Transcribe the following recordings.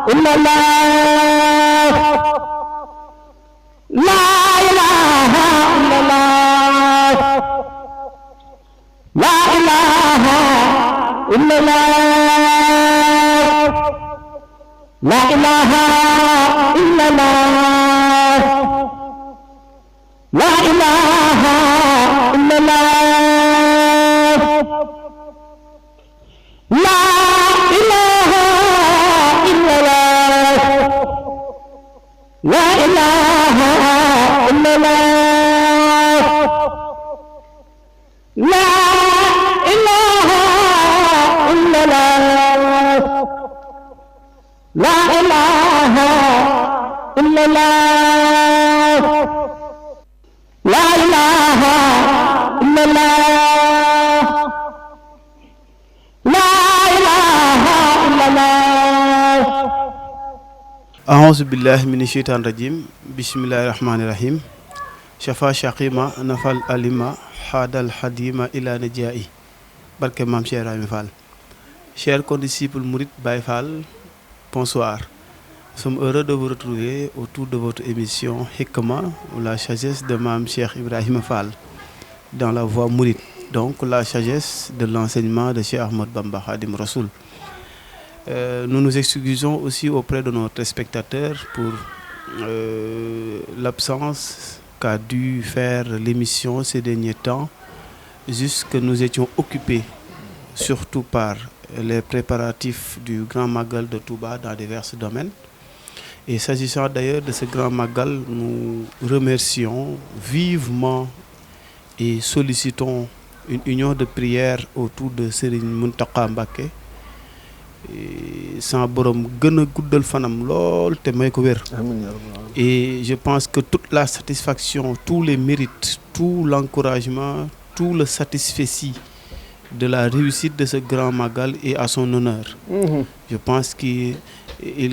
إلا الله لا إله إلا الله لا إله إلا الله لا إله إلا الله لا إله إلا الله لا إله إلا الله لا إله إلا الله لا إله إلا الله لا إله إلا الله لا إله إلا الله لا إله إلا الله أعوذ بالله من الشيطان الرجيم بسم الله الرحمن الرحيم شفا شقيما نفل أليما حاد الحديم إلى نجائي barke Mame Cheikh Ibrahima Fall. Chers condisciples Mourides Baye Fall, bonsoir. Nous sommes heureux de vous retrouver autour de votre émission Hikma, la sagesse de Mame Cheikh Ibrahima Fall, dans la voie mouride. Donc la sagesse de l'enseignement de Cheikh Ahmad Bamba Khadim Rassoul. Nous nous excusons aussi auprès de nos spectateurs pour l'absence qu'a dû faire l'émission ces derniers temps, juste que nous étions occupés surtout par les préparatifs du Grand Magal de Touba dans divers domaines. Et s'agissant d'ailleurs de ce Grand Magal, nous remercions vivement et sollicitons une union de prière autour de Serigne Mountakha Mbacké sans borom gën a guddal fanam lool te may ko wér. Et je pense que toute la satisfaction, tous les mérites, tout l'encouragement, tout le satisfecit de la réussite de ce grand magal est à son honneur. Je pense qu'il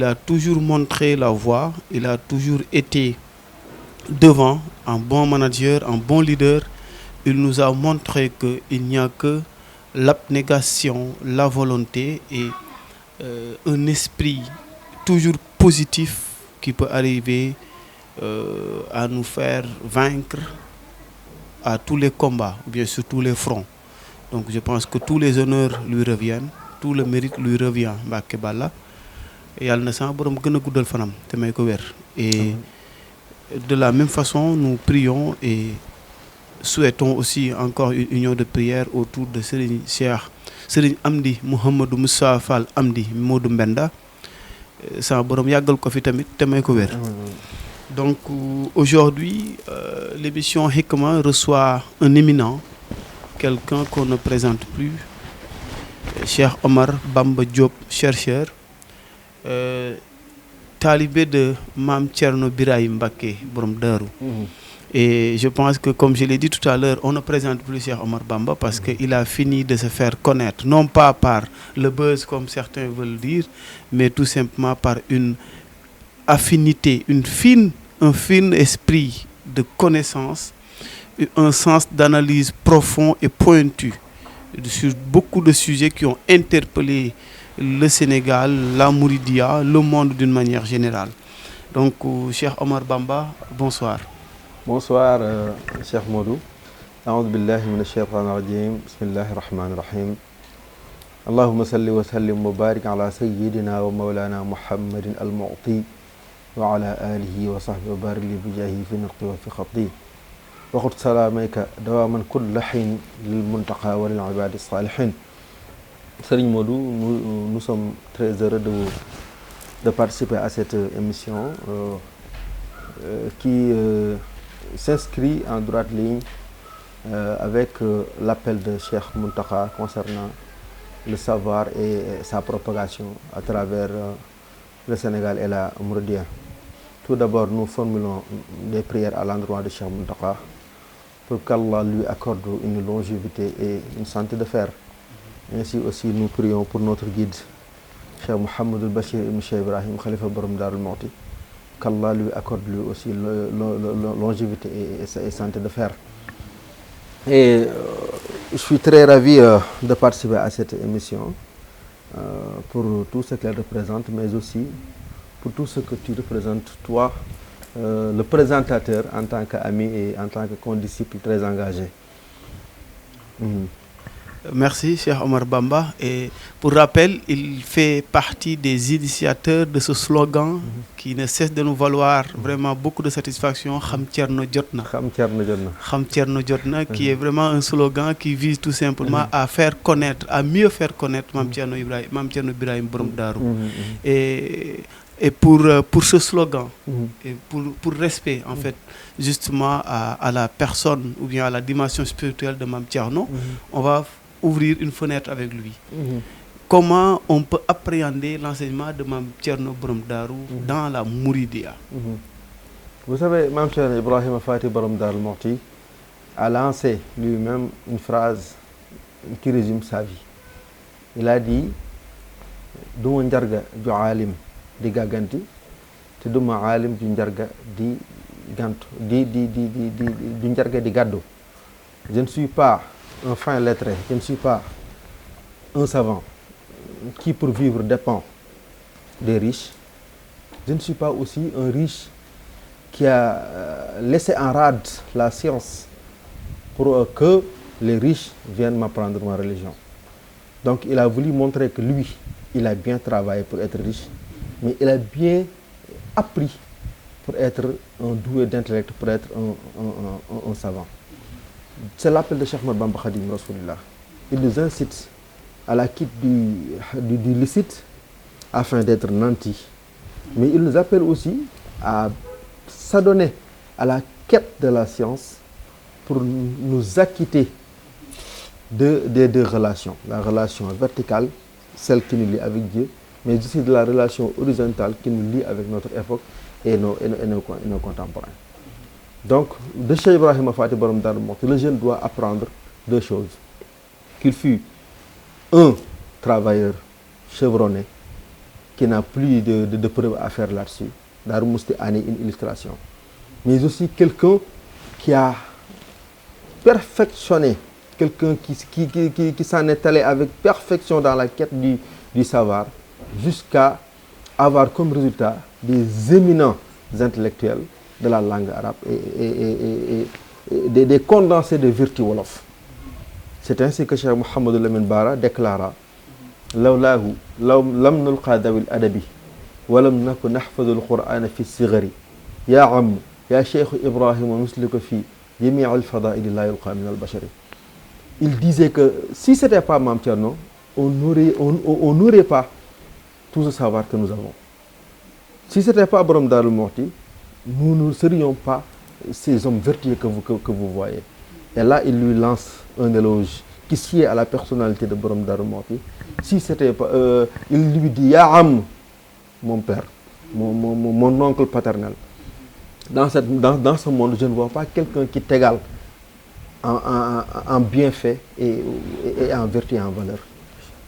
a toujours montré la voie, il a toujours été devant, un bon manager, un bon leader. Il nous a montré qu'il n'y a que l'abnégation, la volonté et un esprit toujours positif qui peut arriver à nous faire vaincre à tous les combats, ou bien sur tous les fronts. Donc je pense que tous les honneurs lui reviennent, tout le mérite lui revient. Mbacké Balla yàlla na sama borom gën a guddal fanam te may ko wér. Et de la même façon, nous prions et souhaitons aussi encore une union de prière autour de Serigne Cheikh Serigne Amdi Mouhamadou Moussa Fall Amdi Modou Mbenda. Sama borom yàggal ko fi tamit te may ko wér. Donc aujourd'hui, l'émission Hikma reçoit un éminent, quelqu'un qu'on ne présente plus, Cheikh Omar Bamba Diop, chercheur, talibé de Mame Thierno Birahim Mbacké borom Daaru. Et je pense que, comme je l'ai dit tout à l'heure, on ne présente plus Cheikh Omar Bamba parce qu'il a fini de se faire connaître, non pas par le buzz comme certains veulent dire, mais tout simplement par une affinité, un fin esprit de connaissance, un sens d'analyse profond et pointu sur beaucoup de sujets qui ont interpellé le Sénégal, la Mouridia, le monde d'une manière générale. Donc, Cheikh Omar Bamba, bonsoir. Bonsoir, Cheikh Modou. A'udhu billahi minash shaitanir rajim. Bismillahir rahmanir rahim. Allahumma salli wa sallim wa barik ala sayyidina wa mawlana Muhammadin al-Mu'ti wa ala alihi wa sahbihi wa barik li bijahi fi nutqi wa fi khatti. Wa khud salamayka dawaman kulla hin lil muntaqa wa lil ibadi salihin. Serigne Modou, nous sommes très heureux de participer à cette émission qui s'inscrit en droite ligne avec l'appel de Cheikh Mountakha concernant le savoir et sa propagation à travers le Sénégal et la Mouridia. Tout d'abord, nous formulons des prières à l'endroit de Cheikh Mountakha pour qu'Allah lui accorde une longévité et une santé de fer. Ainsi aussi, nous prions pour notre guide, Cheikh Mouhamadou Bachir Ibn Cheikh Ibrahim, Khalifa Borom Darul Mouhty, qu'Allah lui accorde lui aussi longévité et santé de fer. Et je suis très ravi de participer à cette émission pour tout ce qu'elle représente, mais aussi pour tout ce que tu représentes, toi, le présentateur, en tant qu'ami et en tant que condisciple très engagé. Merci, Cheikh Omar Bamba. Et pour rappel, il fait partie des initiateurs de ce slogan qui ne cesse de nous valoir vraiment beaucoup de satisfaction, Xam Thierno Jotna. Xam Thierno Jotna. Xam Thierno Jotna, qui est vraiment un slogan qui vise tout simplement à faire connaître, à mieux faire connaître Mam Thierno Ibrahim Borom Darou. Et pour ce slogan, et pour respect en fait, justement à la personne ou bien à la dimension spirituelle de Mam Thierno, on va ouvrir une fenêtre avec lui. Comment on peut appréhender l'enseignement de Mam Thierno Borom Darou dans la Mouridia? Vous savez, Mam Thierno Ibrahim Fati Borom Darou Mouhty a lancé lui-même une phrase qui résume sa vie. Il a dit Duma njarga ju alim di gaganti te duma alim ju njarga di gantu di njarga di gaddu. Je ne suis pas un fin lettré, je ne suis pas un savant qui pour vivre dépend des riches. Je ne suis pas aussi un riche qui a laissé en rade la science pour que les riches viennent m'apprendre ma religion. Donc il a voulu montrer que lui, il a bien travaillé pour être riche, mais il a bien appris pour être un doué d'intellect, pour être un savant. C'est l'appel de Cheikh Ahmad Bamba Khadim Rasoulillah. Il nous incite à la quitte du licite afin d'être nanti. Mais il nous appelle aussi à s'adonner à la quête de la science pour nous acquitter des deux relations. La relation verticale, celle qui nous lie avec Dieu, mais aussi de la relation horizontale qui nous lie avec notre époque et nos contemporains. Donc, de Cheikh Ibrahim Fati Borom Darou Mouhty, le jeune doit apprendre deux choses. Qu'il fut un travailleur chevronné, qui n'a plus de preuves à faire là-dessus. Darou Mouhty en est une illustration. Mais aussi quelqu'un qui a perfectionné, quelqu'un qui s'en est allé avec perfection dans la quête du savoir, jusqu'à avoir comme résultat des éminents intellectuels de la langue arabe et des condensés de virtu wolof. C'est ainsi que Cheikh Mohammed Lamine Bara déclara Lawlahu lam nulqa dawil adabi walam naku nahfadu al-Qur'ana fi sigari ya am ya Cheikh Ibrahim musliku fi jami' al-fada'il la yulqa min al-bashari. Il disait que si ce n'était pas Mam Thierno, on n'aurait pas tout ce savoir que nous avons. Si ce n'était pas Borom Darou Mouhty, nous ne serions pas ces hommes vertueux que vous voyez. Et là, il lui lance un éloge qui sied à la personnalité de Borom Darou Mouhty. Si c'était pas, il lui dit Ya Am, mon père, mon oncle paternel. Dans ce monde, je ne vois pas quelqu'un qui t'égale en bienfait et en vertu et en valeur.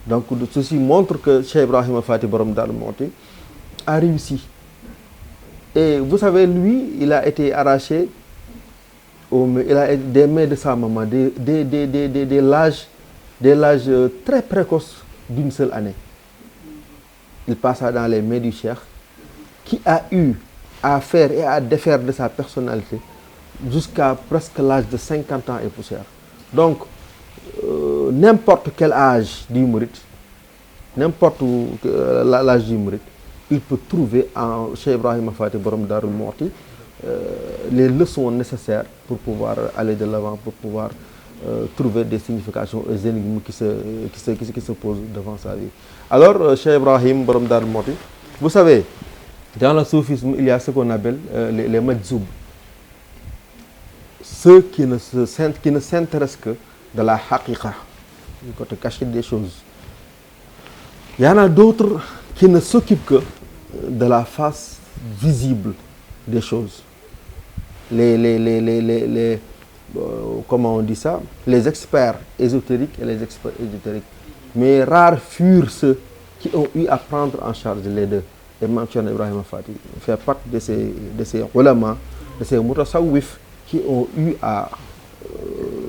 Donc, ceci montre que Cheikh Ibrahim Fati Borom Darou Mouhty a réussi. Et vous savez, lui, il a été arraché il a des mains de sa maman, des l'âge très précoce d'une seule année. Il passa dans les mains du cheikh qui a eu à faire et à défaire de sa personnalité jusqu'à presque l'âge de 50 ans et poussière. Donc, n'importe quel âge du mouride, n'importe l'âge du mouride, il peut trouver en Cheikh Ibrahim Fati Borom Darou Mouhty les leçons nécessaires pour pouvoir aller de l'avant, pour pouvoir trouver des significations et des énigmes qui se posent devant sa vie. Alors, Cheikh Ibrahim Borom Darou Mouhty, vous savez, dans le soufisme, il y a ce qu'on appelle les majzoub. Ceux qui ne s'intéressent que de la haqiqa, du côté caché des choses. Il y en a d'autres qui ne s'occupent que de la face visible des choses. Comment on dit ça? Les experts ésotériques et les experts ésotériques. Mais rares furent ceux qui ont eu à prendre en charge les deux. Et Mam Thierno Ibrahim Fati fait partie de ces ulama, de ces mutasawwif qui ont eu à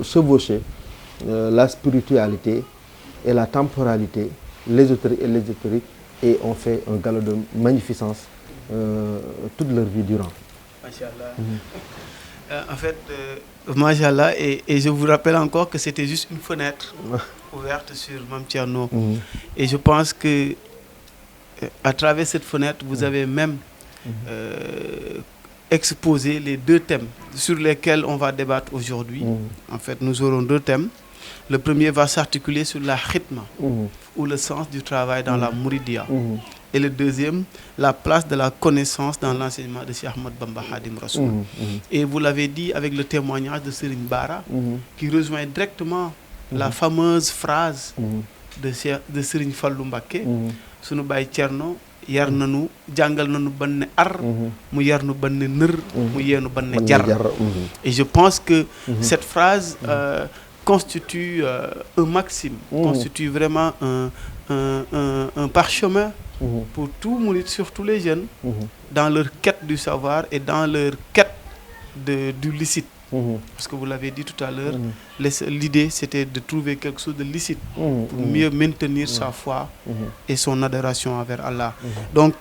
chevaucher la spiritualité et la temporalité, l'ésotérique et l'exotérique, et ont fait un galop de magnificence toute leur vie durant. Machallah. En fait, Machallah, et je vous rappelle encore que c'était juste une fenêtre ouverte sur Mame Thierno. Et je pense que à travers cette fenêtre, vous avez même exposé les 2 thèmes sur lesquels on va débattre aujourd'hui. En fait, nous aurons 2 thèmes. Le premier va s'articuler sur la khidma, ou le sens du travail dans la Mouridia. Et le deuxième, la place de la connaissance dans l'enseignement de Cheikh Ahmad Bamba Khadim Rassoul. Et vous l'avez dit avec le témoignage de Serigne Bara, qui rejoint directement la fameuse phrase de Serigne Fallou Mbacké, sunu baay Thierno yar nañu jàngal nañu ban ne ar mu yar nu ban ne nër mu yeenu ban ne jar. Et je pense que cette phrase constitue un maxime, constitue vraiment un parchemin pour tout mouride, surtout les jeunes, dans leur quête du savoir et dans leur quête du licite. Parce que vous l'avez dit tout à l'heure, l'idée c'était de trouver quelque chose de licite pour mieux maintenir sa foi et son adoration envers Allah. Donc,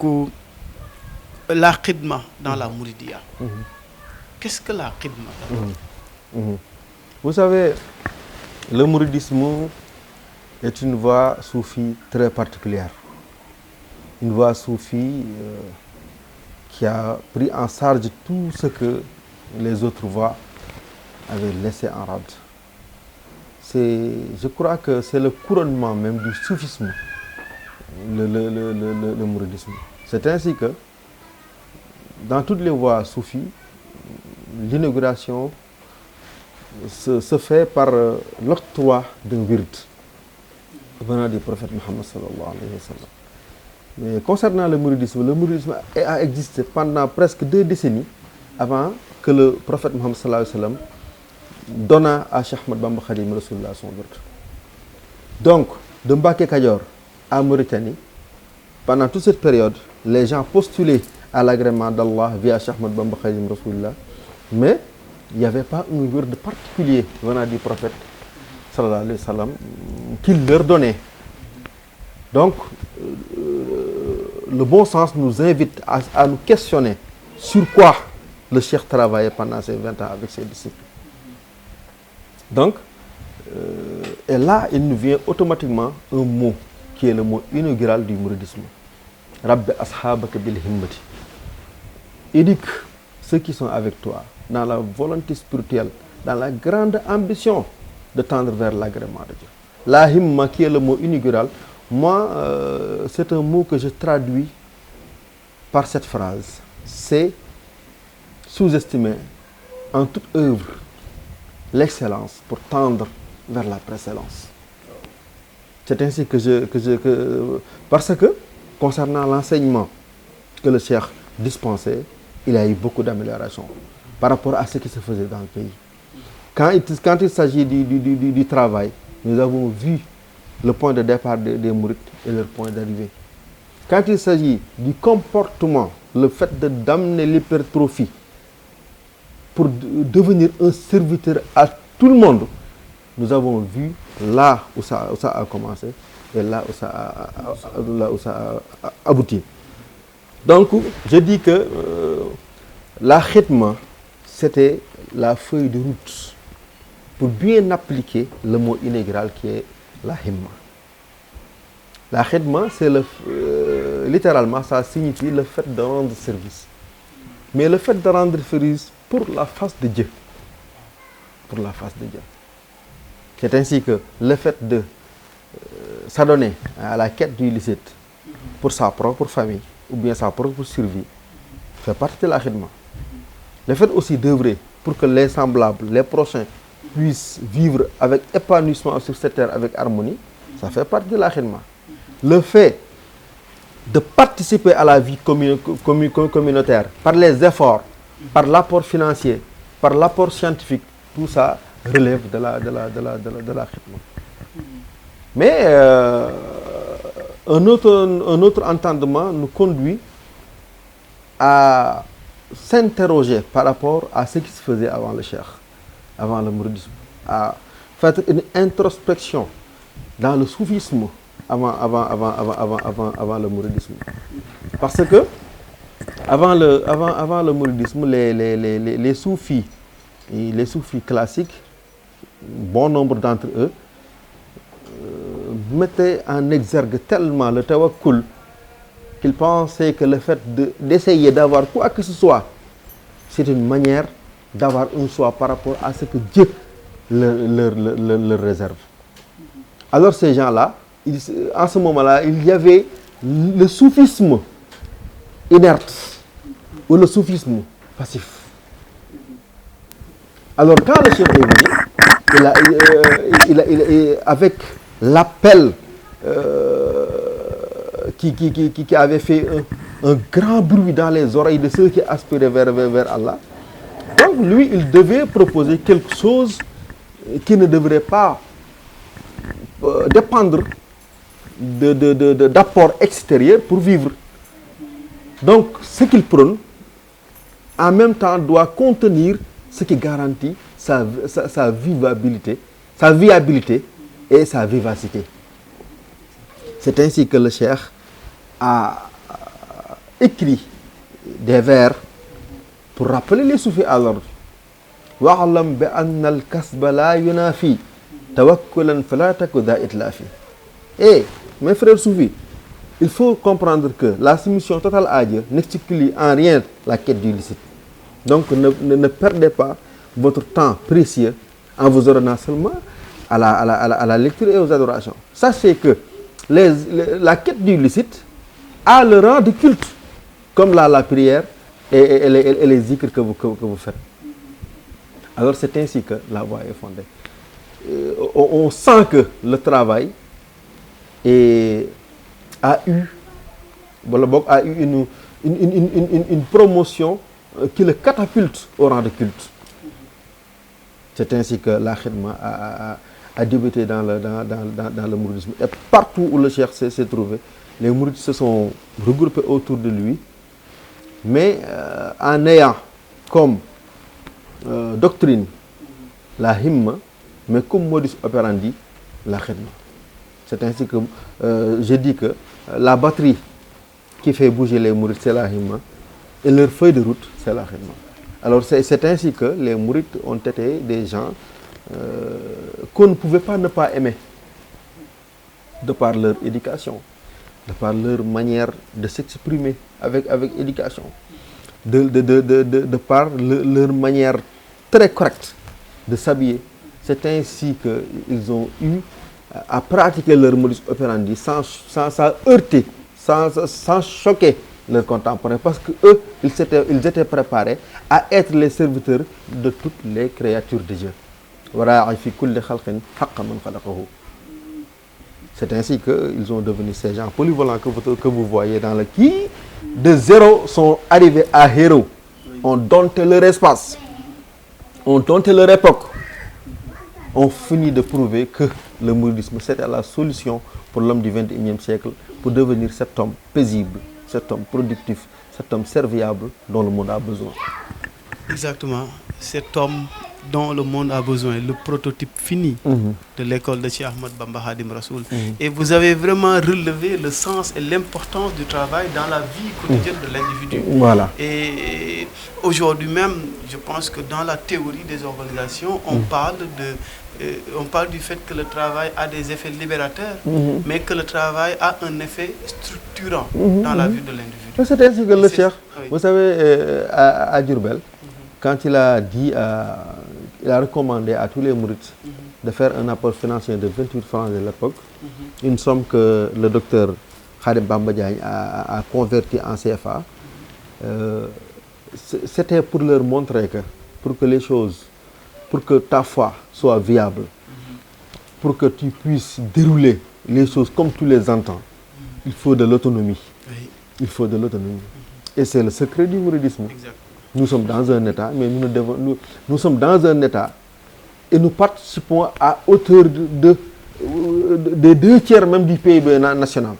la khidma dans la Mouridia. Qu'est-ce que la khidma? Vous savez, le mouridisme est une voie soufie très particulière. Une voie soufie qui a pris en charge tout ce que les autres voies avaient laissé en rade. Je crois que c'est le couronnement même du soufisme, le mouridisme. C'est ainsi que dans toutes les voies soufis, l'inauguration se fait par l'octroi d'un wird venant du prophète Mohammed sallallahu alayhi wa sallam. Mais concernant le mouridisme a existé pendant presque 2 décennies avant que le prophète Mohammed sallallahu alayhi wa sallam donna à Cheikh Ahmad Bamba Khadim Rasoulullah son wird. Donc, de Mbacké Kadior à Mauritanie, pendant toute cette période, les gens postulaient à l'agrément d'Allah via Cheikh Ahmad Bamba Khadim Rasoulullah, mais il n'y avait pas un wird particulier venant du prophète sallallahu alayhi wa sallam qu'il leur donnait. Donc, le bon sens nous invite à nous questionner sur quoi le cheikh travaillait pendant ces 20 ans avec ses disciples. Donc, et là, il nous vient automatiquement un mot qui est le mot inaugural du mouridisme. Rabbi ashabaka bil himmati. Éduque ceux qui sont avec toi dans la volonté spirituelle, dans la grande ambition de tendre vers l'agrément de Dieu. La himma, qui est le mot inaugural, moi, c'est un mot que je traduis par cette phrase. C'est sous-estimer en toute œuvre l'excellence pour tendre vers la précellence. C'est ainsi parce que, concernant l'enseignement que le cheikh dispensait, il y a eu beaucoup d'améliorations par rapport à ce qui se faisait dans le pays. Quand il s'agit du travail, nous avons vu le point de départ des mourides et leur point d'arrivée. Quand il s'agit du comportement, le fait d'amener l'hypertrophie pour devenir un serviteur à tout le monde, nous avons vu là où ça a commencé et là où ça a abouti. Donc, je dis que la khidma, c'était la feuille de route pour bien appliquer le mot inaugural qui est la himma. La khidma, c'est littéralement, ça signifie le fait de rendre service. Mais le fait de rendre service pour la face de Dieu. Pour la face de Dieu. C'est ainsi que le fait de s'adonner à la quête du licite pour sa propre famille ou bien sa propre survie fait partie de la khidma. Le fait aussi d'œuvrer pour que les semblables, les prochains, puissent vivre avec épanouissement sur cette terre, avec harmonie, ça fait partie de la khidma. Le fait de participer à la vie communautaire par les efforts, par l'apport financier, par l'apport scientifique, tout ça relève de la khidma. Mais un autre entendement nous conduit à s'interroger par rapport à ce qui se faisait avant le cheikh, avant le mouridisme, à faire une introspection dans le soufisme avant le mouridisme. Parce que Avant le mouridisme, les soufis classiques, bon nombre d'entre eux, mettaient en exergue tellement le tawakkul qu'ils pensaient que le fait d'essayer d'avoir quoi que ce soit, c'est une manière d'avoir un choix par rapport à ce que Dieu leur réserve. Alors ces gens-là, en ce moment-là, il y avait le soufisme inerte ou le soufisme passif. Alors quand le chef est venu, avec l'appel qui avait fait un grand bruit dans les oreilles de ceux qui aspiraient vers Allah, donc lui, il devait proposer quelque chose qui ne devrait pas dépendre d'apports extérieurs pour vivre. Donc, ce qu'il prône, en même temps, doit contenir ce qui garantit sa viabilité et sa vivacité. C'est ainsi que le cheikh a écrit des vers pour rappeler les soufis à l'ordre. وَعْلَمْ بِأَنَّ الْكَسْبَ لَا يُنَافِي تَوَكُّلًا فَلَا تَكُ ذَا إِتْلَافِ. Et, mes frères soufis, il faut comprendre que la soumission totale à Dieu n'exclut en rien la quête du licite. Donc ne perdez pas votre temps précieux en vous ordonnant seulement à la lecture et aux adorations. Sachez que la quête du licite a le rang de culte, comme la prière et les zikrs que vous faites. Alors c'est ainsi que la voie est fondée. On sent que le travail a eu une promotion qui le catapulte au rang de culte. C'est ainsi que la khidma a débuté dans le mouridisme. Et partout où le cheikh s'est trouvé, les mourides se sont regroupés autour de lui, mais en ayant comme doctrine la himma, mais comme modus operandi la khidma. C'est ainsi que je dis que la batterie qui fait bouger les mourides, c'est la himma, et leur feuille de route, c'est la khidma. Alors c'est ainsi que les mourides ont été des gens qu'on ne pouvait pas ne pas aimer, de par leur éducation, de par leur manière de s'exprimer avec éducation, de par leur manière très correcte de s'habiller. C'est ainsi qu'ils ont eu à pratiquer leur modus operandi sans heurter, sans choquer leurs contemporains, parce qu'eux, ils étaient préparés à être les serviteurs de toutes les créatures de Dieu. C'est ainsi qu'ils ont devenu ces gens polyvalents que vous voyez dans le qui, de zéro, sont arrivés à héros, ont dompté leur espace, ont dompté leur époque, ont fini de prouver que le mouridisme c'était la solution pour l'homme du XXIe siècle, pour devenir cet homme paisible, cet homme productif, cet homme serviable dont le monde a besoin. Exactement, cet homme dont le monde a besoin, le prototype fini de l'école de Cheikh Ahmad Bamba Khadim Rassoul. Et vous avez vraiment relevé le sens et l'importance du travail dans la vie quotidienne de l'individu. Voilà. Et aujourd'hui même, je pense que dans la théorie des organisations, on parle du fait que le travail a des effets libérateurs, mais que le travail a un effet structurant dans la vie de l'individu. C'est ainsi que le Cheikh, vous savez, à Diourbel, quand il a dit, il a recommandé à tous les mourides de faire un apport financier de 28 francs de l'époque, une somme que le docteur Khadim Bamba Diagne a converti en CFA. C'était pour leur montrer que, pour que ta foi soit viable, pour que tu puisses dérouler les choses comme tu les entends, il faut de l'autonomie. Il faut de l'autonomie. Et c'est le secret du mouridisme. Nous sommes dans un état, mais nous sommes dans un état et nous participons à hauteur des 2/3 même du PIB national.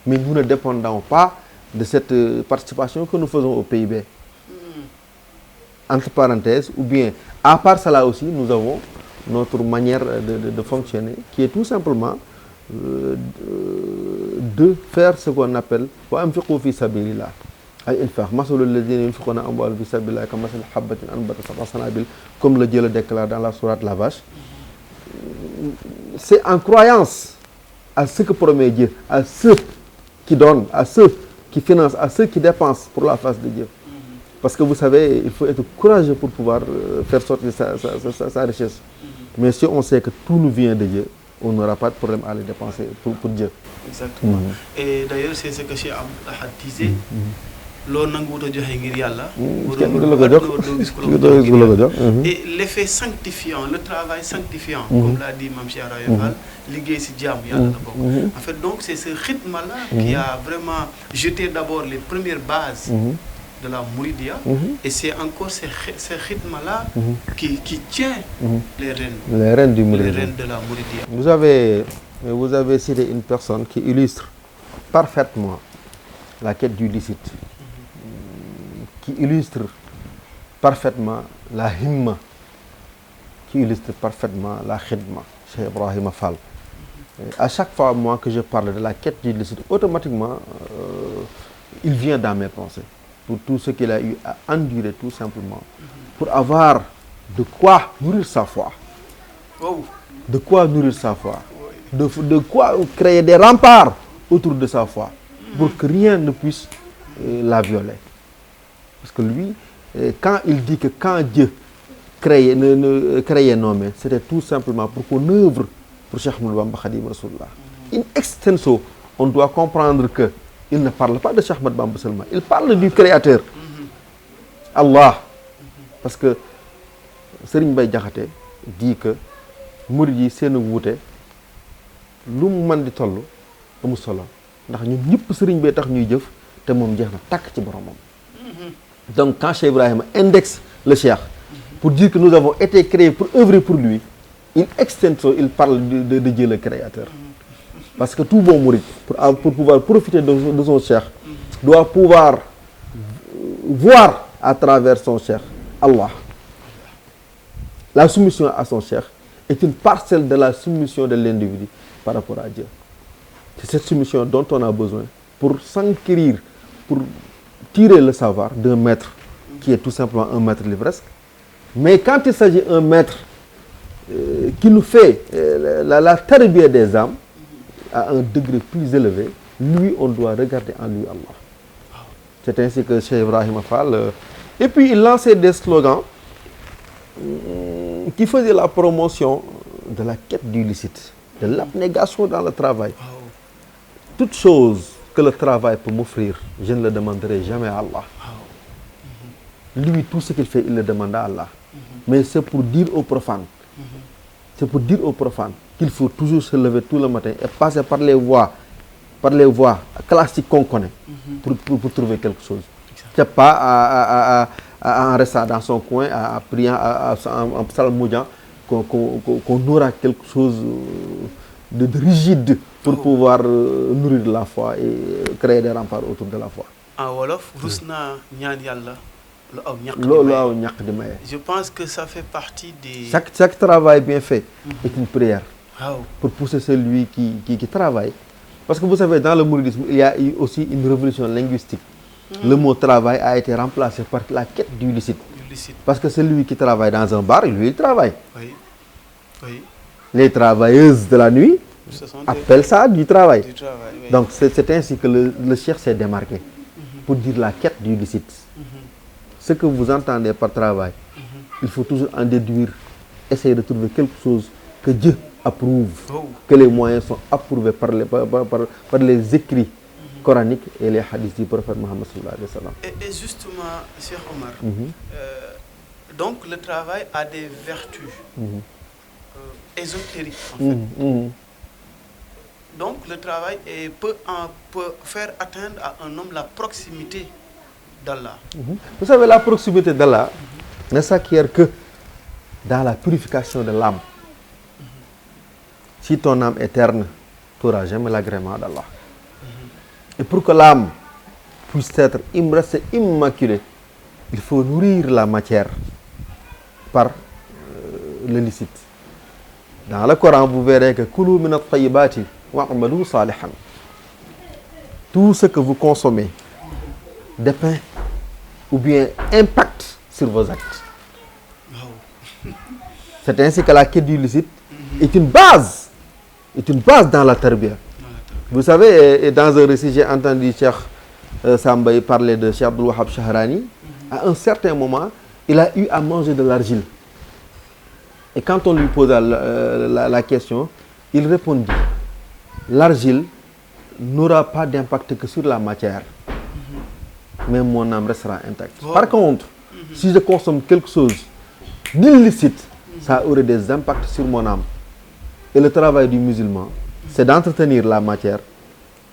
Mais nous ne dépendons pas de cette participation que nous faisons au PIB. Entre parenthèses, ou bien, à part cela aussi, nous avons notre manière de fonctionner, qui est tout simplement de faire ce qu'on appelle al-infaq masalul ladina yunfiquna amwalahum fi sabilillahi kamathali habatin anbatat sab'a sanabil, comme le Dieu le déclare dans la sourate La Vache. C'est en croyance à ce que promet Dieu, à ceux qui donnent, à ceux qui financent, à ceux qui dépensent pour la face de Dieu. Parce que vous savez, il faut être courageux pour pouvoir faire sortir sa richesse. Mais si on sait que tout nous vient de Dieu, on n'aura pas de problème à les dépenser pour Dieu. Exactement. Et d'ailleurs, c'est ce que Cheikh Abdou disait. Et l'effet sanctifiant, le travail sanctifiant, comme l'a dit Mme Cheikh Rayefal, en fait, donc c'est ce rythme-là qui a vraiment jeté d'abord les premières bases de la Mouridia, et c'est encore ce rythme-là qui tient les rênes du Mouridia. Les rênes de la Mouridia. Vous avez cité une personne qui illustre parfaitement la quête du licite, qui illustre parfaitement la himma, qui illustre parfaitement la khidma, Cheikh Ibrahima Fall. À chaque fois, moi, que je parle de la quête du licite, automatiquement, il vient dans mes pensées. Pour tout ce qu'il a eu à endurer, tout simplement, pour avoir de quoi nourrir sa foi. De quoi nourrir sa foi. De quoi créer des remparts autour de sa foi, pour que rien ne puisse la violer. Parce que lui, quand il dit que quand Dieu créait nos mains, c'était tout simplement pour qu'on œuvre pour Cheikh Ahmadou Bamba Khadim Rasulullah. In extenso, on doit comprendre que il ne parle pas de Cheikh Ahmadou Bamba seulement, il parle du Créateur, Allah. Parce que Serigne Baye Diakhaté dit que murid yi seen wuute lu mu mën di toll amu solo ndax ñun ñëpp Serigne Baye tax ñuy jëf te moom jeex na tàkk ci boromam. Donc quand Cheikh Ibrahima indexe le Cheikh pour dire que nous avons été créés pour œuvrer pour lui, in extenso il parle de Dieu le Créateur. Parce que tout bon mouride, pour pouvoir profiter de son Cheikh, doit pouvoir voir à travers son Cheikh Allah. La soumission à son Cheikh est une parcelle de la soumission de l'individu par rapport à Dieu. C'est cette soumission dont on a besoin pour s'enquérir, pour tirer le savoir d'un maître qui est tout simplement un maître livresque. Mais quand il s'agit d'un maître qui nous fait la tarbiya des âmes à un degré plus élevé, lui, on doit regarder en lui Allah. C'est ainsi que Cheikh Ibrahima Fall... et puis il lançait des slogans qui faisaient la promotion de la quête du licite, de l'abnégation dans le travail. Toute chose que le travail peut m'offrir, je ne le demanderai jamais à Allah. Lui, tout ce qu'il fait, il le demande à Allah. Mais c'est pour dire aux profanes, qu'il faut toujours se lever tout le matin et passer par les voies classiques qu'on connaît pour trouver quelque chose. C'est pas en restant dans son coin, en priant, en psalmodiant, qu'on aura quelque chose de rigide pour pouvoir nourrir la foi et créer des remparts autour de la foi. En Wolof, Rusna Nyan Yalla. Je pense que ça fait partie des... Chaque travail bien fait est une prière pour pousser celui qui travaille. Parce que vous savez, dans le mouridisme, il y a eu aussi une révolution linguistique. Le mot travail a été remplacé par la quête du licite. Parce que celui qui travaille dans un bar, lui, il travaille. Les travailleuses de la nuit appellent ça du travail. Donc c'est ainsi que le Cheikh s'est démarqué pour dire la quête du licite. Ce que vous entendez par travail, il faut toujours en déduire, essayer de trouver quelque chose que Dieu approuve, que les moyens sont approuvés par les écrits coraniques et les hadiths du prophète Mohammed sallallahu alayhi wa sallam. Et justement, Cheikh Omar, donc le travail a des vertus ésotériques en fait. Donc le travail peut faire atteindre à un homme la proximité d'Allah. Vous savez, la proximité d'Allah ne s'acquiert que dans la purification de l'âme. Si ton âme est terne, tu n'auras jamais l'agrément d'Allah. Et pour que l'âme puisse être immaculée, il faut nourrir la matière par le licite. Dans le Coran, vous verrez que Kulu min at-tayyibati wa'malu salihan. Tout ce que vous consommez dépeint ou bien impacte sur vos actes. Wow. C'est ainsi que la quête du licite est une base dans la tarbiya. Vous savez, et dans un récit, j'ai entendu Cheikh Sambay parler de Cheikh Abdul Wahab Shahrani. À un certain moment, il a eu à manger de l'argile. Et quand on lui posa la question, il répondit, l'argile n'aura pas d'impact que sur la matière, mais mon âme restera intacte. Par contre, si je consomme quelque chose d'illicite, ça aurait des impacts sur mon âme. Et le travail du musulman, c'est d'entretenir la matière,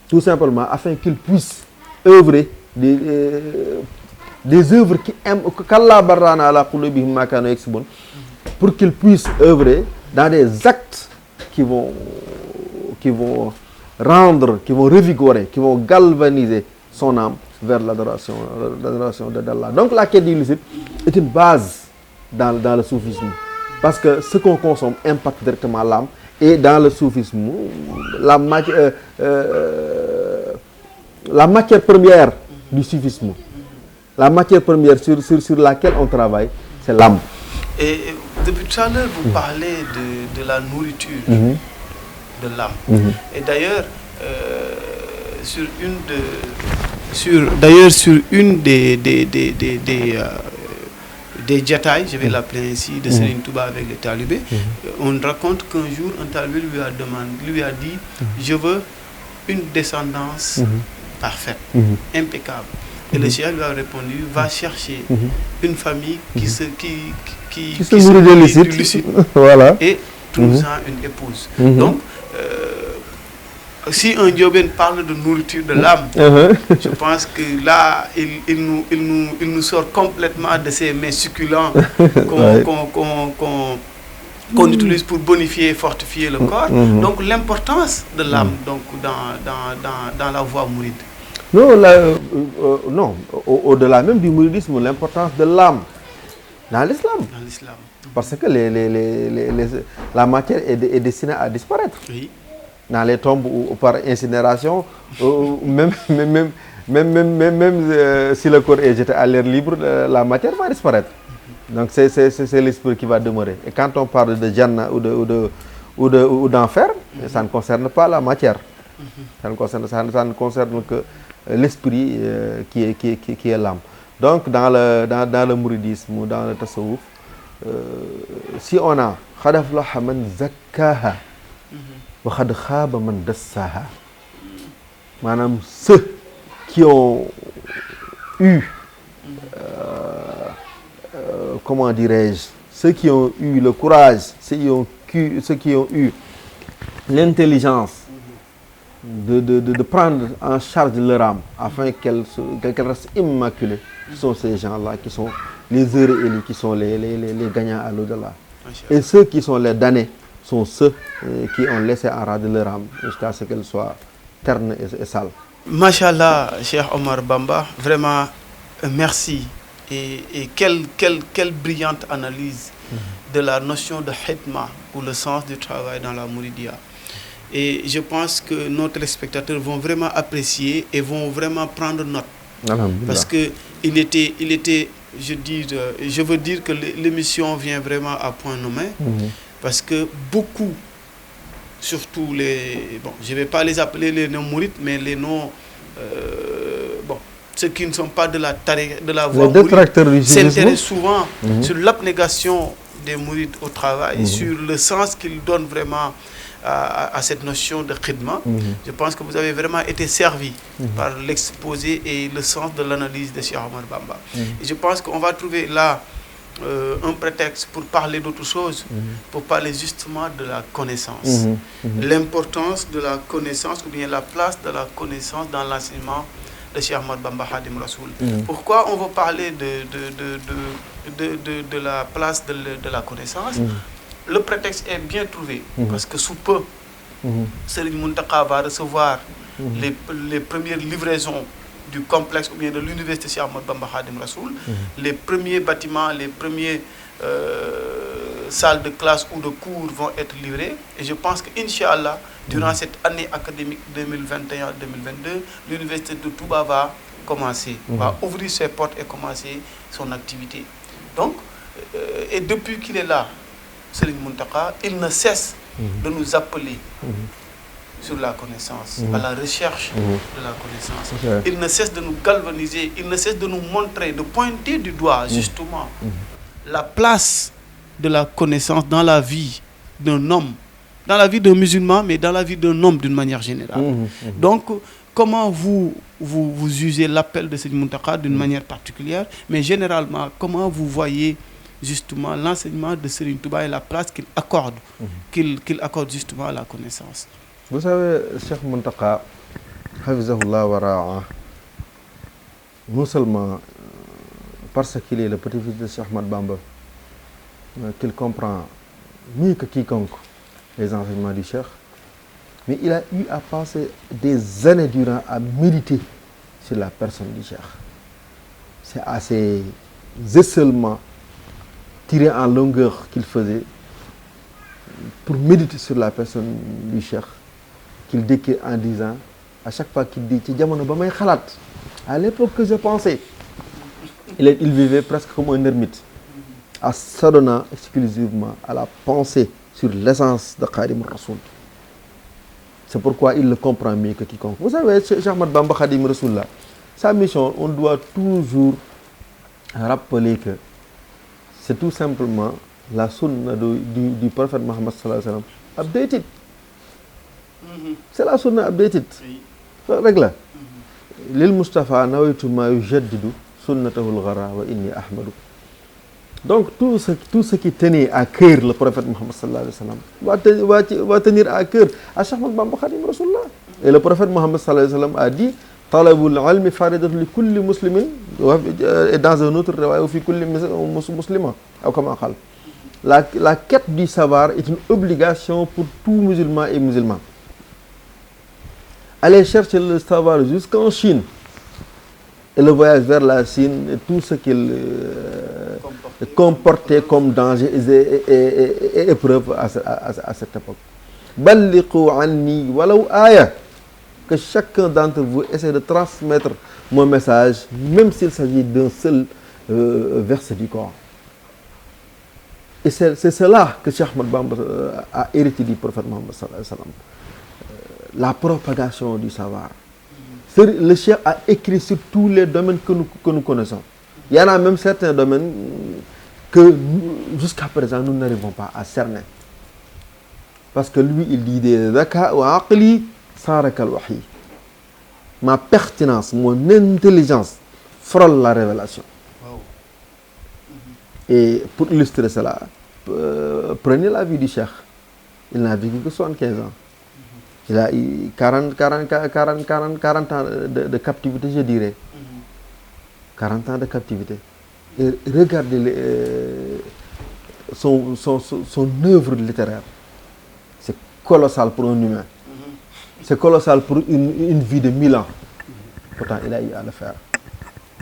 tout simplement afin qu'il puisse œuvrer des œuvres qui aiment, pour qu'il puisse œuvrer dans des actes qui vont rendre, qui vont revigorer, qui vont galvaniser son âme vers l'adoration d'Allah. Donc la quête du licite est une base dans le soufisme, parce que ce qu'on consomme impacte directement l'âme. Et dans le soufisme, la matière première du soufisme, la matière première sur laquelle on travaille, c'est l'âme. Et depuis tout à l'heure, vous parlez de la nourriture de l'âme. Et d'ailleurs, sur une des jatailles, je vais l'appeler ainsi, de Serigne Touba avec les talibés, on raconte qu'un jour, un talibé lui a dit, je veux une descendance parfaite, impeccable. Et le cheikh lui a répondu, va chercher une famille qui se nourrit du licite, voilà. Et trouve-en une épouse. Donc, si un Diobène parle de nourriture de l'âme, je pense que là, il nous sort complètement de ces mets succulents qu'on utilise pour bonifier et fortifier le corps. Donc l'importance de l'âme donc, dans la voie mouride. Non, non, au-delà même du mouridisme, l'importance de l'âme dans l'islam. Parce que la matière est destinée à disparaître. Oui. Dans les tombes ou par incinération, même si le corps est jeté à l'air libre, la matière va disparaître. Donc c'est l'esprit qui va demeurer. Et quand on parle de Jannah ou d'enfer, ça ne concerne pas la matière. Ça ne concerne que l'esprit qui est l'âme. Donc dans le mouridisme ou dans le tasawwuf, si on a khadaflaha man zakkaha wa khad khaba man dassaha, maanaam ceux qui ont eu comment dirais-je, ceux qui ont eu le courage, ceux qui ont eu l'intelligence de prendre en charge leur âme afin qu'elle reste immaculée, ce sont ces gens-là qui sont les heureux élus, qui sont les gagnants à l'au-delà. Et ceux qui sont les damnés sont ceux qui ont laissé en rade leur âme jusqu'à ce qu'elle soit terne et sale. Machallah, Cheikh Omar Bamba, vraiment merci. Et quelle brillante analyse de la notion de khidma ou le sens du travail dans la Mouridia. Et je pense que nos téléspectateurs vont vraiment apprécier et vont vraiment prendre note. Parce que il était je veux dire que l'émission vient vraiment à point nommé. Parce que beaucoup, surtout je ne vais pas les appeler les non-mourides, mais les non... ceux qui ne sont pas de la voie mouride s'intéressent souvent sur l'abnégation des mourides au travail, sur le sens qu'ils donnent vraiment à cette notion de khidma. Je pense que vous avez vraiment été servi par l'exposé et le sens de l'analyse de Cheikh Omar Bamba. Et je pense qu'on va trouver là un prétexte pour parler d'autre chose, pour parler justement de la connaissance. L'importance de la connaissance ou bien la place de la connaissance dans l'enseignement de Cheikh Ahmad Bamba Khadim Rassoul. Pourquoi on veut parler de la place de la connaissance? Le prétexte est bien trouvé, parce que sous peu, Serigne Mountakha va recevoir les premières livraisons du complexe ou bien de l'université Cheikh Ahmad Bamba Khadim Rassoul, les premiers bâtiments, les premiers salles de classe ou de cours vont être livrées. Et je pense qu'Inch'Allah, durant cette année académique 2021-2022, l'université de Touba va commencer, va ouvrir ses portes et commencer son activité. Donc, et depuis qu'il est là, Serigne Mountakha, il ne cesse de nous appeler sur la connaissance, à la recherche de la connaissance. Il ne cesse de nous galvaniser, il ne cesse de nous montrer, de pointer du doigt justement la place de la connaissance dans la vie d'un homme, dans la vie d'un musulman, mais dans la vie d'un homme d'une manière générale. Donc, comment vous usez l'appel de Serigne Mountakha d'une manière particulière, mais généralement, comment vous voyez justement l'enseignement de Serigne Touba et la place qu'il accorde, qu'il accorde justement à la connaissance? Vous savez, Cheikh Mountakha, Hafizahullah wa Ra'a, non seulement parce qu'il est le petit-fils de Cheikh Ahmad Bamba, qu'il comprend mieux que quiconque les enseignements du Cheikh, mais il a eu à passer des années durant à méditer sur la personne du Cheikh. C'est à ces isolements tirés en longueur qu'il faisait pour méditer sur la personne du Cheikh, qu'il décrit en disant, à chaque fois qu'il dit, à l'époque que je pensais, il vivait presque comme un ermite, en s'adonnant exclusivement à la pensée sur l'essence de Khadim Rasoul. C'est pourquoi il le comprend mieux que quiconque. Vous savez, Cheikh Ahmad Bamba Khadim Rasoul, sa mission, on doit toujours rappeler que c'est tout simplement la sunna du prophète Mohammed sallallahu alayhi wa sallam updated. C'est la sunna updated. Règle. Lil Mustafa nawaytu ma yujaddidu sunnatahul ghara wa inni ahmadu. Donc tout ce qui tenait à cœur le prophète Mohammed sallallahu alayhi wa sallam va tenir à cœur à Cheikh Ahmad Bamba Khadim Rasulullah. Et le prophète Mohammed sallallahu alayhi wa sallam a dit talabul ilmi faridatu li kulli muslimin, et dans un autre riwaya fi kulli muslima ou comme on dit. La quête du savoir est une obligation pour tout musulman et musulman. Aller chercher le savoir jusqu'en Chine et le voyage vers la Chine et tout ce qu'il comportait comme danger et épreuve à cette époque. Balliqu anni walaw aya, que chacun d'entre vous essaie de transmettre mon message, même s'il s'agit d'un seul verset du Coran. Et c'est cela que Cheikh Ahmad Bamba a hérité du prophète Mohammed sallallahu alayhi wa sallam. La propagation du savoir. Le Cheikh a écrit sur tous les domaines que nous connaissons. Il y en a même certains domaines que jusqu'à présent nous n'arrivons pas à cerner. Parce que lui, il dit des zaka wa aqli sarakal wahi. Ma pertinence, mon intelligence frôle la révélation. Et pour illustrer cela, prenez la vie du Cheikh. Il n'a vécu que 75 ans. Il a eu 40 ans de captivité, je dirais. 40 ans de captivité. Et regardez son œuvre littéraire. C'est colossal pour un humain. C'est colossal pour une vie de 1000 ans. Pourtant, il a eu à le faire.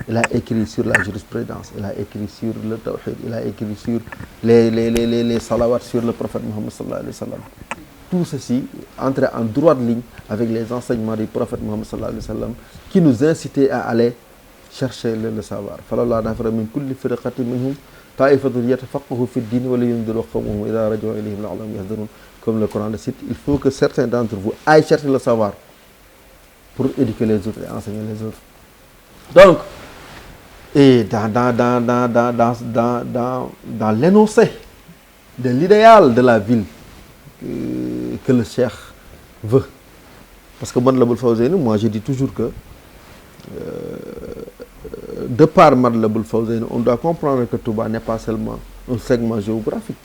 Il a écrit sur la jurisprudence, il a écrit sur le tawhid, il a écrit sur les salawats sur le prophète Mohammed sallallahu alayhi wa sallam. Tout ceci entrait en droite ligne avec les enseignements du prophète Mohammed sallallahu alayhi wa sallam qui nous incitaient à aller chercher le savoir. Falawla nafara min kulli firqatin minhum ta'ifatun yatafaqahu fi ad-din wa liyunziru qawmahum idha raja'u ilayhim la'allahum yahdharun. Comme le Coran le cite, il faut que certains d'entre vous aillent chercher le savoir pour éduquer les autres et enseigner les autres. Donc, et dans l'énoncé de l'idéal de la ville que le Cheikh veut. Parce que Matlaboul Fawzayni, moi je dis toujours que de par Matlaboul Fawzayni, on doit comprendre que Touba n'est pas seulement un segment géographique.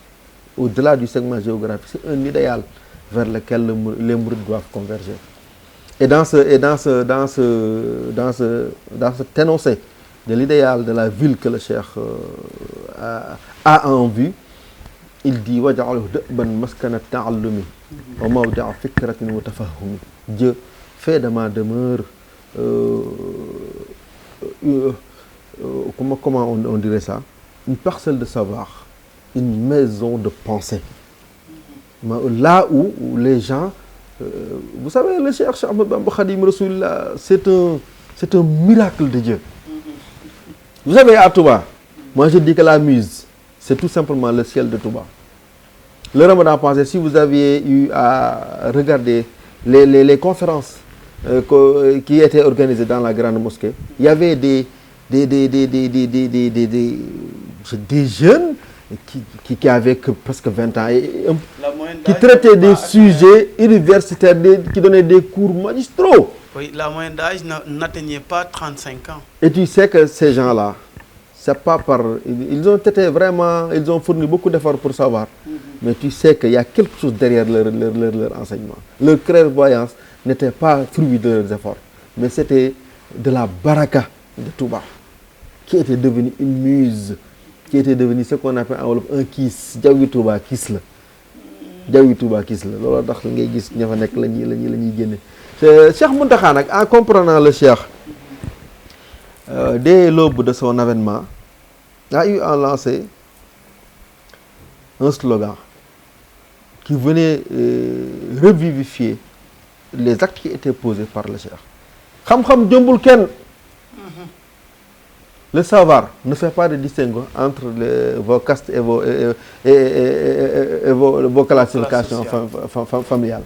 Au-delà du segment géographique, c'est un idéal vers lequel les mourides doivent converger. Et dans cet énoncé de l'idéal de la ville que le Cheikh a en vue, il dit Dieu fait de ma demeure comment on dirait ça, une parcelle de savoir, une maison de pensée. Là où les gens, vous savez, le Cheikh Ahmadou Bamba Khadim Rasoulillah, c'est un miracle de Dieu. Vous savez, à Touba, moi je dis que la Muse, c'est tout simplement le ciel de Touba. Le Ramadan passé, si vous aviez eu à regarder les conférences qui étaient organisées dans la grande mosquée, il y avait des jeunes qui avaient presque 20 ans et qui traitaient des sujets universitaires, qui donnaient des cours magistraux. Oui, la moyenne d'âge n'atteignait pas 35 ans. Et tu sais que ces gens-là, c'est pas par... Ils ont été vraiment... Ils ont fourni beaucoup d'efforts pour savoir. Mais tu sais qu'il y a quelque chose derrière leur enseignement. Leur clairvoyance n'était pas fruit de leurs efforts. Mais c'était de la baraka de Touba, qui était devenue une muse, qui était devenue ce qu'on appelle en wolof un kiss. Jawi Touba kiss la. Jawi Touba kiss la. Loolu tax ngay gis ña fa nekk la ñuy génne. Cheikh Mountakha nag, en comprenant le Cheikh, dès l'aube de son avènement, a eu à lancer un slogan qui venait revivifier les actes qui étaient posés par le Cheikh. Xam-xam jëmbul kenn. Le savoir ne fait pas de distinguo entre vos castes et vos classifications familiales.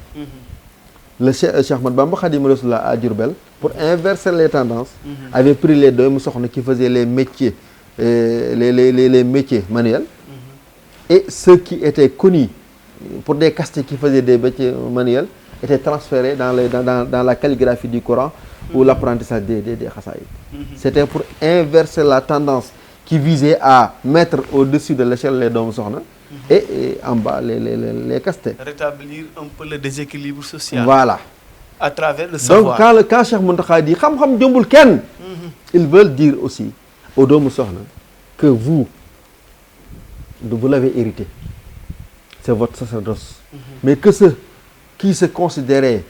Le Cheikh Ahmadou Bamba Khadim Rasoulillah à Diourbel, pour inverser les tendances, avait pris les deux soxna qui faisaient les métiers, les métiers manuels, et ceux qui étaient connus pour des castes qui faisaient des métiers manuels étaient transférés dans la calligraphie du Coran ou l'apprentissage des khasaïd. C'était pour inverser la tendance qui visait à mettre au-dessus de l'échelle les doomu soxna et en bas les castes. Rétablir un peu le déséquilibre social. Voilà. À travers le savoir. Donc quand Cheikh Mountakha dit xam-xam jëmbul kenn, ils veulent dire aussi aux doomu soxna que vous l'avez hérité. C'est votre sacerdoce. Mais que ceux qui se considéraient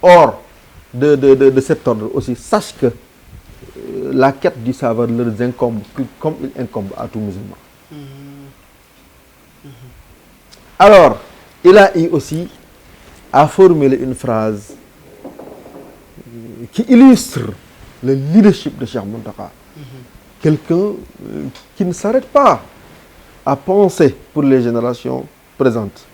hors de cet ordre aussi sachent que la quête du savoir leur incombe comme il incombe à tout musulman. Alors, il a eu aussi à formuler une phrase qui illustre le leadership de Cheikh Mountakha. Quelqu'un qui ne s'arrête pas à penser pour les générations présentes,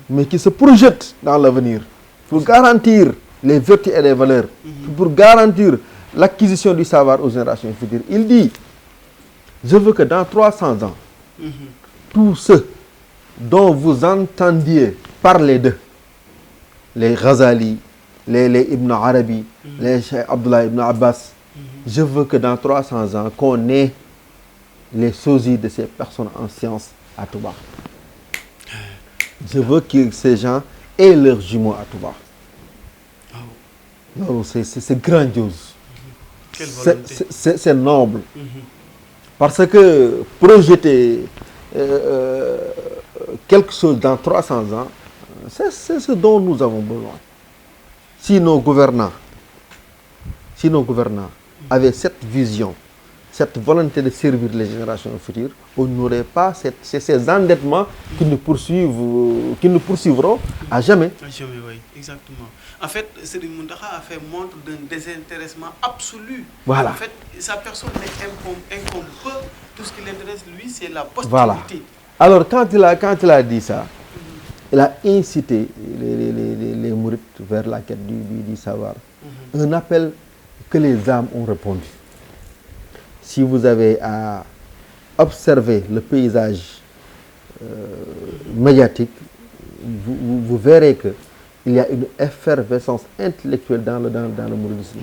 mais qui se projette dans l'avenir pour garantir les vertus et les valeurs, pour garantir l'acquisition du savoir aux générations futures. Il dit, je veux que dans 300 ans, tous ceux dont vous entendiez parler d'eux, les Ghazali, les Ibn Arabi, les Cheikh Abdullah Ibn Abbas, je veux que dans 300 ans, qu'on ait les sosies de ces personnes en sciences à Touba. Je veux que ces gens aient leurs jumeaux à Touba. Non, c'est grandiose. C'est noble. Parce que projeter quelque chose dans 300 ans, c'est ce dont nous avons besoin. Si nos gouvernants avaient cette vision, cette volonté de servir les générations futures, on n'aurait pas ces endettements qui nous poursuivront à jamais. À jamais, oui, exactement. En fait, Serigne Mountakha a fait montre d'un désintéressement absolu. Voilà. En fait, sa personne incombe peu. Tout ce qui l'intéresse, lui, c'est la postérité. Voilà. Alors, quand il a dit ça, il a incité les mourides vers la quête du savoir. Un appel que les âmes ont répondu. Si vous avez à observer le paysage médiatique, vous verrez qu'il y a une effervescence intellectuelle dans le mouridisme,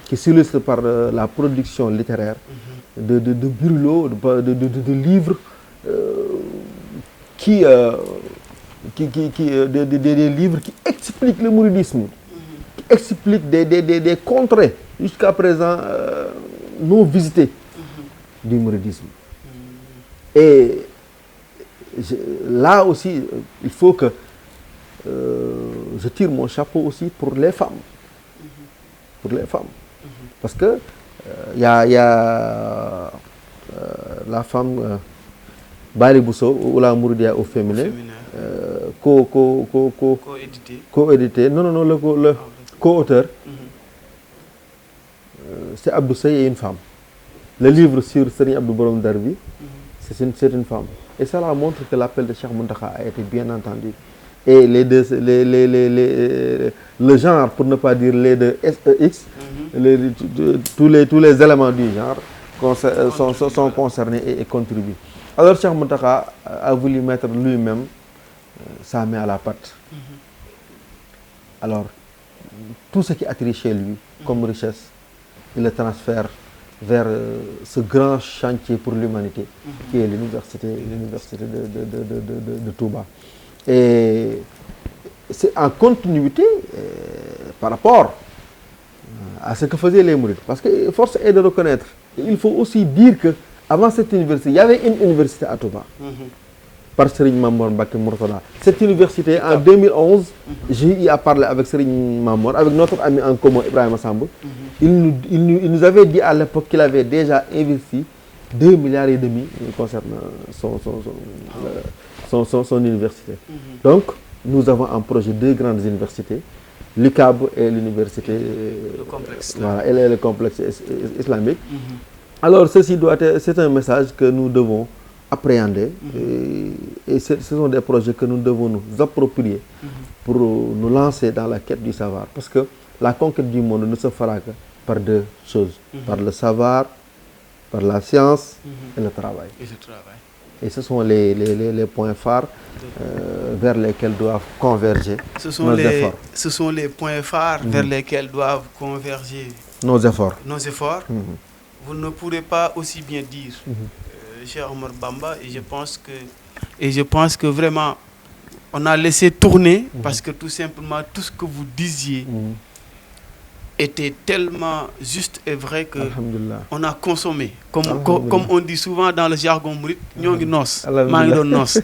qui s'illustre par la production littéraire de bureaux, de livres des livres qui expliquent le mouridisme, qui expliquent des contrées jusqu'à présent non visitées du mouridisme. Et là aussi, il faut que je tire mon chapeau aussi pour les femmes. Pour les femmes. Parce que y a la femme Bali Bousso ou la Mouridia au féminin, co-édité, non, le co-auteur, c'est Abdou Seye et une femme. Le livre sur Serigne Abdou Borom Darbi, c'est une femme. Et cela montre que l'appel de Cheikh Mountakha a été bien entendu. Et le genre, pour ne pas dire les deux SEX, tous les éléments du genre sont concernés et contribuent. Alors Cheikh Mountakha a voulu mettre lui-même sa main à la pâte. Alors, tout ce qui atterrit chez lui comme richesse, il le transfère vers ce grand chantier pour l'humanité qui est l'université de Touba. Et c'est en continuité par rapport à ce que faisaient les mourides. Parce que force est de reconnaître, il faut aussi dire qu'avant cette université, il y avait une université à Touba. Par Serigne Mamor Mbacké Mourtada. Cette université, en 2011, j'ai eu à parler avec Serigne Mamor, avec notre ami en commun, Ibrahim Sambou. Il nous avait dit à l'époque qu'il avait déjà investi 2,5 milliards concernant son université. Donc, nous avons en projet 2 grandes universités, l'UCAB et l'université, le complexe islamique. Alors, c'est un message que nous devons appréhender et ce sont des projets que nous devons nous approprier pour nous lancer dans la quête du savoir, parce que la conquête du monde ne se fera que par 2 choses, par le savoir, par la science et le travail. Et ce sont les points phares vers lesquels doivent converger nos efforts. Ce sont les points phares vers lesquels doivent converger nos efforts. Vous ne pourrez pas aussi bien dire, cher Omar Bamba, et je pense que vraiment on a laissé tourner parce que tout simplement tout ce que vous disiez était tellement juste et vrai que on a consommé. Comme on dit souvent dans le jargon mouride, ñongi nos, ma ngi don nos.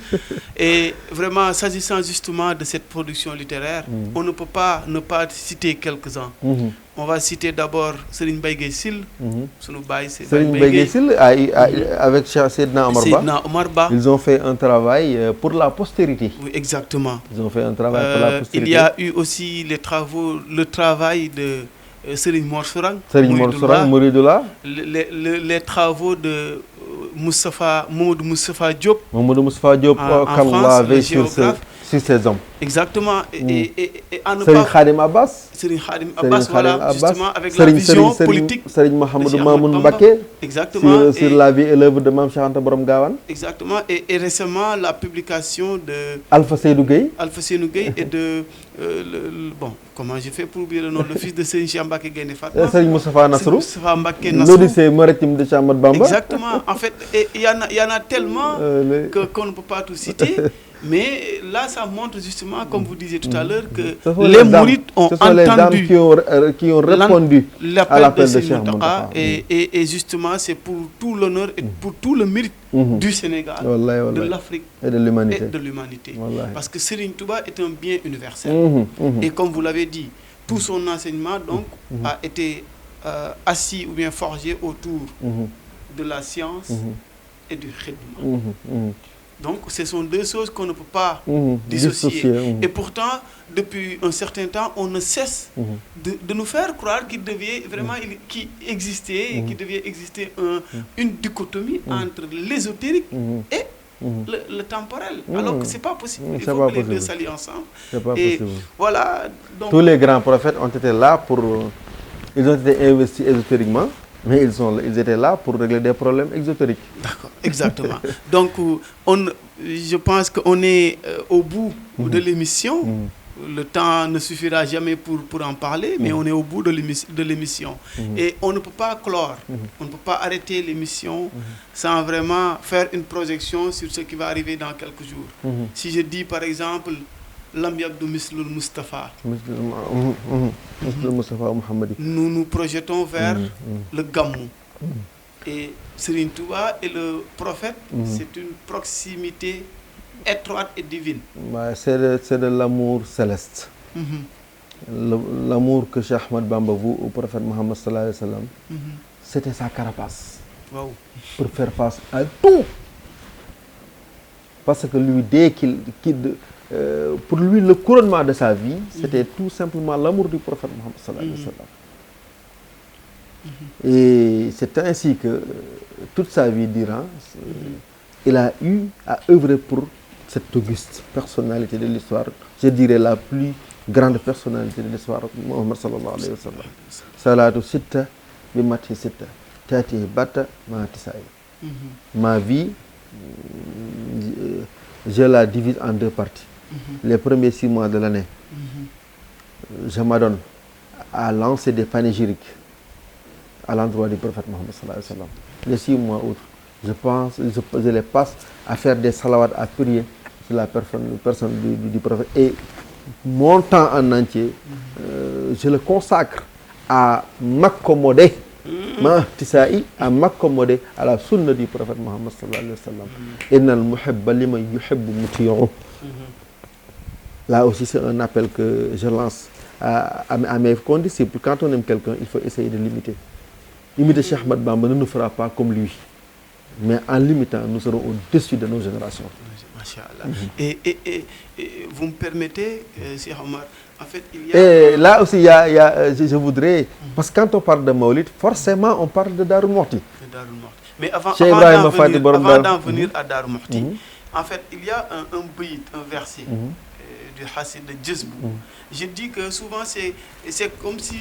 Et vraiment, s'agissant justement de cette production littéraire, on ne peut pas ne pas citer quelques-uns. On va citer d'abord Serigne Mbaye Gueye Sil, Serigne Mbaye Gueye Sil avec Seydina Omar Ba. Ils ont fait un travail pour la postérité. Oui, exactement. Ils ont fait un travail pour la postérité. Il y a eu aussi le travail de Serigne Mor Sourang, Mouridullah, les travaux de Mamadou Moustapha Diop, qu'Allah veille sur ces hommes. Exactement. Et à ne Serigne pas... Khadim Abbas. Serigne Khadim Abbas, voilà, justement, avec la vision politique. Serigne Mohamedou Mamoun Mbacké. Exactement. Sur la vie et l'œuvre de Mame Cheikh Anta Borom Gawane. Exactement. Et récemment, la publication de... Alpha Seydou Gueye. Et de... bon, comment j'ai fait pour oublier le nom? Le fils de Serigne Cheikh Mbacké Gaïndé Fatma. Serigne Moustapha Nasrou. Moustapha Mbacké Nasrou. L'Odyssée maritime de Cheikh Ahmadou Bamba. Exactement. En fait, il y en a tellement qu'on ne peut pas tout citer. Mais là, ça montre justement, comme vous disiez tout à l'heure, que les mourides ont entendu qui ont répondu à l'appel de Cheikh Mountakha. Et justement, c'est pour tout l'honneur et pour tout le mérite du Sénégal, de l'Afrique et de l'humanité. Parce que Serigne Touba est un bien universel. Et comme vous l'avez dit, tout son enseignement donc, a été assis ou bien forgé autour de la science et du khidma. Donc, ce sont 2 choses qu'on ne peut pas dissocier. Et pourtant, depuis un certain temps, on ne cesse de nous faire croire qu'il devait vraiment qu'il devait exister une dichotomie entre l'ésotérique et le temporel. Alors que ce n'est pas possible. Il faut que les 2 s'allient ensemble. Et voilà. Donc, tous les grands prophètes ont été là pour... Ils ont été investis ésotériquement. Mais ils étaient là pour régler des problèmes exotériques. D'accord, exactement. Donc, je pense qu'on est au bout de l'émission. Le temps ne suffira jamais pour en parler, mais on est au bout de l'émission. Et on ne peut pas clore, on ne peut pas arrêter l'émission sans vraiment faire une projection sur ce qui va arriver dans quelques jours. Si je dis par exemple... Lam Yabdou Mislul Mustafa. Nous nous projetons vers le Gamou. Et Serigne Touba et le prophète, c'est une proximité étroite et divine. C'est de l'amour céleste. L'amour que Cheikh Ahmadou Bamba voue au prophète Mohammed sallallahu alayhi wa sallam, c'était sa carapace. Wow. Pour faire face à tout. Parce que lui, pour lui, le couronnement de sa vie, c'était tout simplement l'amour du prophète Mohammed sallallahu alayhi wa sallam. Et c'est ainsi que toute sa vie durant, il a eu à œuvrer pour cette auguste personnalité de l'histoire, je dirais la plus grande personnalité de l'histoire, Mohammed sallallahu alayhi wa sallam. Salatu sitta bi mati sitta, tati bata ma tisai. Ma vie, je la divise en deux parties. Les premiers 6 mois de l'année, je m'adonne à lancer des panégyriques à l'endroit du prophète Mohammed sallallahu alayhi wa sallam. Les 6 mois autres, je les passe à faire des salawats, à prier sur la personne du prophète. Et mon temps en entier, je le consacre à m'accommoder, à m'accommoder à la sunna du prophète Mohammed sallallahu alayhi wa sallam. Innal muhibba liman yuhibbu muti'u. Là aussi, c'est un appel que je lance à mes condisciples. Quand on aime quelqu'un, il faut essayer de l'imiter. Imiter Cheikh Ahmad Bamba ne nous fera pas comme lui. Mais en l'imitant, nous serons au-dessus de nos générations. Masha'Allah. Et vous me permettez, Cheikh Omar, en fait, il y a... Et là aussi, je voudrais... Parce que quand on parle de Maulid, forcément, on parle de Darou Mouhty. Mais avant d'en venir à Darou Mouhty, en fait, il y a un bayt, un verset du Hassid de Jazbou. Je dis que souvent, c'est comme si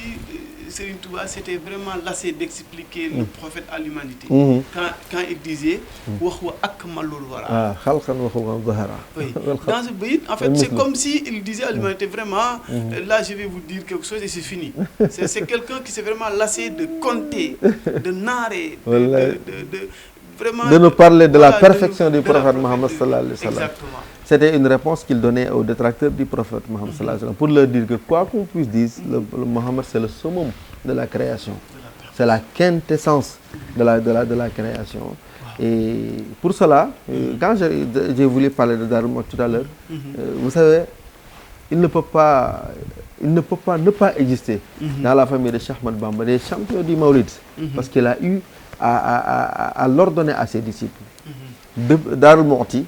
Serigne Touba s'était vraiment lassé d'expliquer le prophète à l'humanité. Quand il disait Wahwa akmalul wara. Oui. Dans ce bayt, en fait, c'est comme s'il disait à l'humanité vraiment, là, je vais vous dire quelque chose et c'est fini. C'est quelqu'un qui s'est vraiment lassé de compter, de narrer, vraiment, de nous parler de la perfection du prophète Mohammed sallallahu alayhi wa sallam. Exactement. C'était une réponse qu'il donnait aux détracteurs du prophète Mohammed sallallahu alayhi wa sallam, pour leur dire que quoi qu'on puisse dire, le Mohammed c'est le summum de la création. C'est la quintessence de la création. Et pour cela, quand j'ai voulu parler de Darou Mouhty tout à l'heure, vous savez, il ne peut pas ne pas exister dans la famille de Cheikh Ahmad Bamba, des champions du Maulid, parce qu'il a eu à l'ordonner à ses disciples. Darou Mouhty,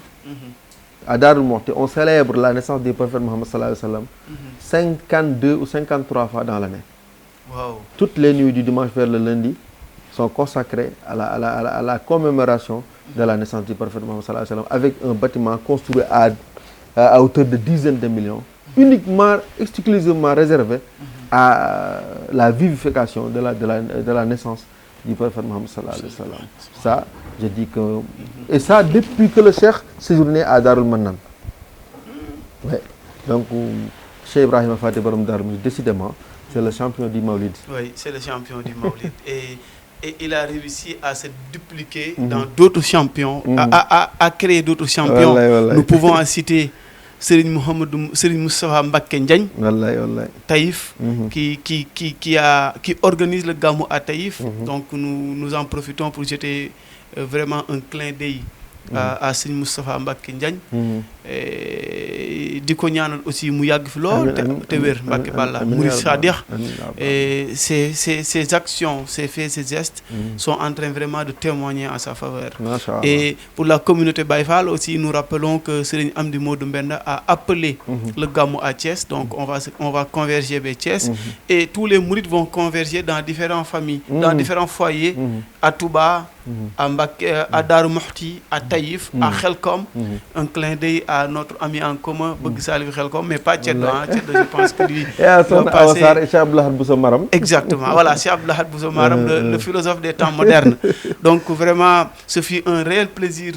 à Darou Mouhty, on célèbre la naissance du prophète Mohammed sallallahu alayhi wa sallam 52 ou 53 fois dans l'année. Wow. Toutes les nuits du dimanche vers le lundi sont consacrées à la commémoration de la naissance du prophète Mohammed sallallahu alayhi wa sallam, avec un bâtiment construit à hauteur de dizaines de millions, uniquement, exclusivement réservé à la vivification de la naissance du prophète Mohammed sallallahu alayhi wa sallam. Ça, je dis que... Et ça, depuis que le cheikh séjournait à Darul Mannan. Ouais. Donc, Cheikh Ibrahim Fatih Borom Darou Mouhty, décidément, c'est le champion du Maulid. Oui, c'est le champion du Maulid. Et il a réussi à se dupliquer dans d'autres champions, à créer d'autres champions. Wallahi. Nous pouvons en citer Serigne Moustapha Mbacké Ndiagne, Taïf, qui organise le Gamou à Taïf. Donc nous en profitons pour jeter vraiment un clin d'œil à Serigne Moustapha Mbacké Ndiagne. di ko ñaanal aussi mu yàgg fi lool te wér Mbacké Balla Mourid Sadikh. Et ces actions, ces faits, ces gestes sont en train vraiment de témoigner en sa faveur. Et pour la communauté Baye Fall aussi, nous rappelons que Serigne Amdi Modou Mbenda a appelé le Gamou à Thiès. Donc on va converger vers Thiès et tous les mourides vont converger dans différentes familles, dans différents foyers, à Touba, à Mbacké, à Darou Mouhty, à Taïf, à Khelkom. Un clin d'œil à notre ami en commun, Bëgg Saliou Khelkom, mais pas Tcheddo, je pense que lui... Et à son Awassar et Cheikh Abdoulahad Bousso Maram. Exactement, voilà, Cheikh Abdoulahad Bousso Maram, le philosophe des temps modernes. Donc vraiment, ce fut un réel plaisir,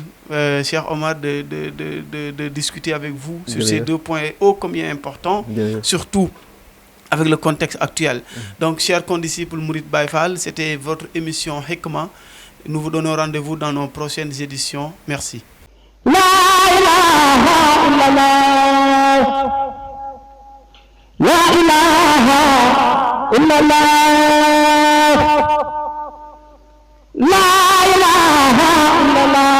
cher Omar, de discuter avec vous sur ces deux points ô combien importants, surtout avec le contexte actuel. Donc, chers condisciples Mourides Baye Fall, c'était votre émission Hikma. Nous vous donnons rendez-vous dans nos prochaines éditions. Merci. La ilaha illallah. La ilaha illallah. La ilaha illallah.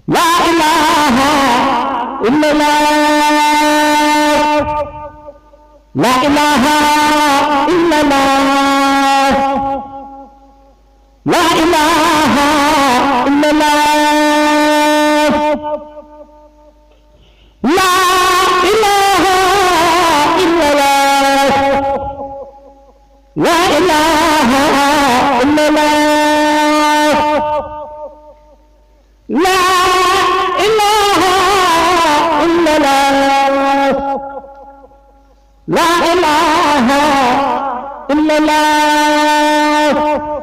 La ilaha illallah. La ilaha illallah. La ilaha illallah. إله إلا الله لا إله إلا الله لا إله إلا الله